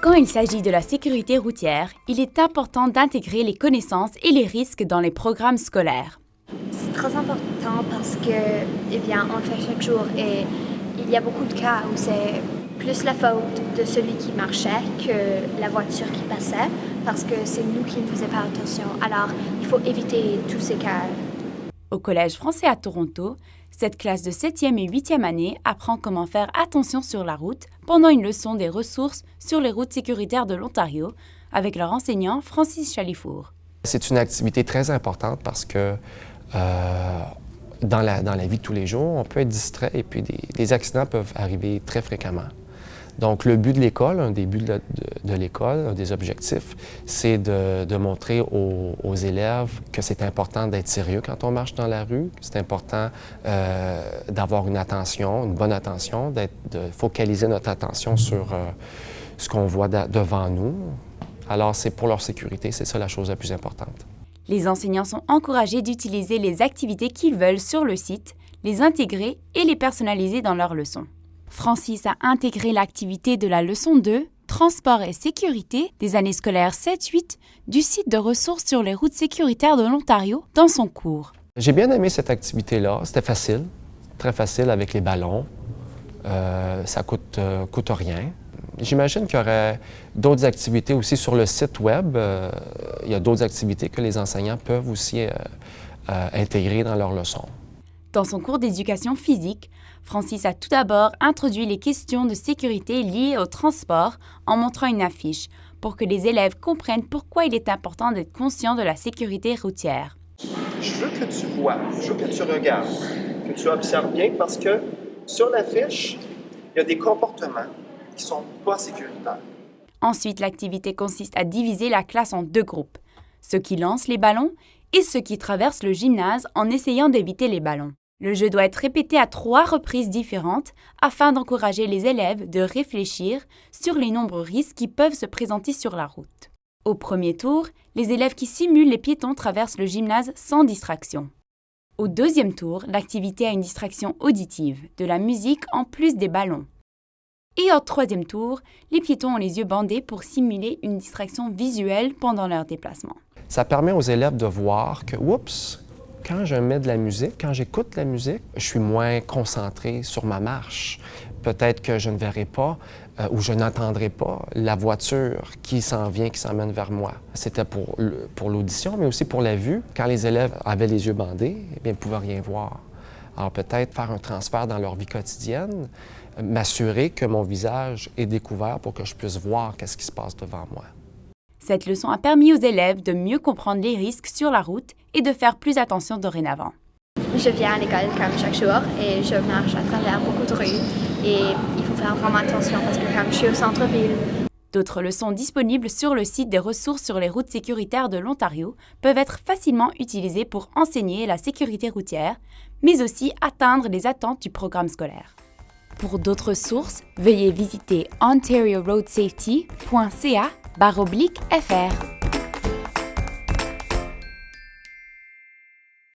Quand il s'agit de la sécurité routière, il est important d'intégrer les connaissances et les risques dans les programmes scolaires. C'est très important parce que, on le fait chaque jour et il y a beaucoup de cas où c'est plus la faute de celui qui marchait que la voiture qui passait parce que c'est nous qui ne faisions pas attention. Alors, il faut éviter tous ces cas. Au Collège français à Toronto, cette classe de 7e et 8e année apprend comment faire attention sur la route pendant une leçon des ressources sur les routes sécuritaires de l'Ontario avec leur enseignant Francis Chalifour. C'est une activité très importante parce que dans la vie de tous les jours, on peut être distrait et puis des accidents peuvent arriver très fréquemment. Donc, le but de l'école, un des buts de l'école, un des objectifs, c'est de montrer aux élèves que c'est important d'être sérieux quand on marche dans la rue, que c'est important d'avoir une attention, une bonne attention, de focaliser notre attention sur ce qu'on voit devant nous. Alors, c'est pour leur sécurité, c'est ça la chose la plus importante. Les enseignants sont encouragés d'utiliser les activités qu'ils veulent sur le site, les intégrer et les personnaliser dans leurs leçons. Francis a intégré l'activité de la leçon 2, Transport et sécurité, des années scolaires 7-8, du site de ressources sur les routes sécuritaires de l'Ontario dans son cours. J'ai bien aimé cette activité-là. C'était facile, très facile avec les ballons. Ça coûte rien. J'imagine qu'il y aurait d'autres activités aussi sur le site web. Il y a d'autres activités que les enseignants peuvent aussi intégrer dans leurs leçons. Dans son cours d'éducation physique, Francis a tout d'abord introduit les questions de sécurité liées au transport en montrant une affiche pour que les élèves comprennent pourquoi il est important d'être conscient de la sécurité routière. Je veux que tu vois, je veux que tu regardes, que tu observes bien parce que sur l'affiche, il y a des comportements qui ne sont pas sécuritaires. Ensuite, l'activité consiste à diviser la classe en deux groupes, ceux qui lancent les ballons et ceux qui traversent le gymnase en essayant d'éviter les ballons. Le jeu doit être répété à 3 reprises différentes afin d'encourager les élèves de réfléchir sur les nombreux risques qui peuvent se présenter sur la route. Au premier tour, les élèves qui simulent les piétons traversent le gymnase sans distraction. Au deuxième tour, l'activité a une distraction auditive, de la musique en plus des ballons. Et au troisième tour, les piétons ont les yeux bandés pour simuler une distraction visuelle pendant leur déplacement. Ça permet aux élèves de voir que, oups, quand je mets de la musique, quand j'écoute la musique, je suis moins concentré sur ma marche. Peut-être que je ne verrai pas ou je n'entendrai pas la voiture qui s'en vient, qui s'emmène vers moi. C'était pour l'audition, mais aussi pour la vue. Quand les élèves avaient les yeux bandés, eh bien, ils ne pouvaient rien voir. Alors peut-être faire un transfert dans leur vie quotidienne, m'assurer que mon visage est découvert pour que je puisse voir qu'est-ce qui se passe devant moi. Cette leçon a permis aux élèves de mieux comprendre les risques sur la route et de faire plus attention dorénavant. Je viens à l'école comme chaque jour et je marche à travers beaucoup de rues et il faut faire vraiment attention parce que comme je suis au centre-ville. D'autres leçons disponibles sur le site des ressources sur les routes sécuritaires de l'Ontario peuvent être facilement utilisées pour enseigner la sécurité routière, mais aussi atteindre les attentes du programme scolaire. Pour d'autres sources, veuillez visiter ontarioroadsafety.ca/fr.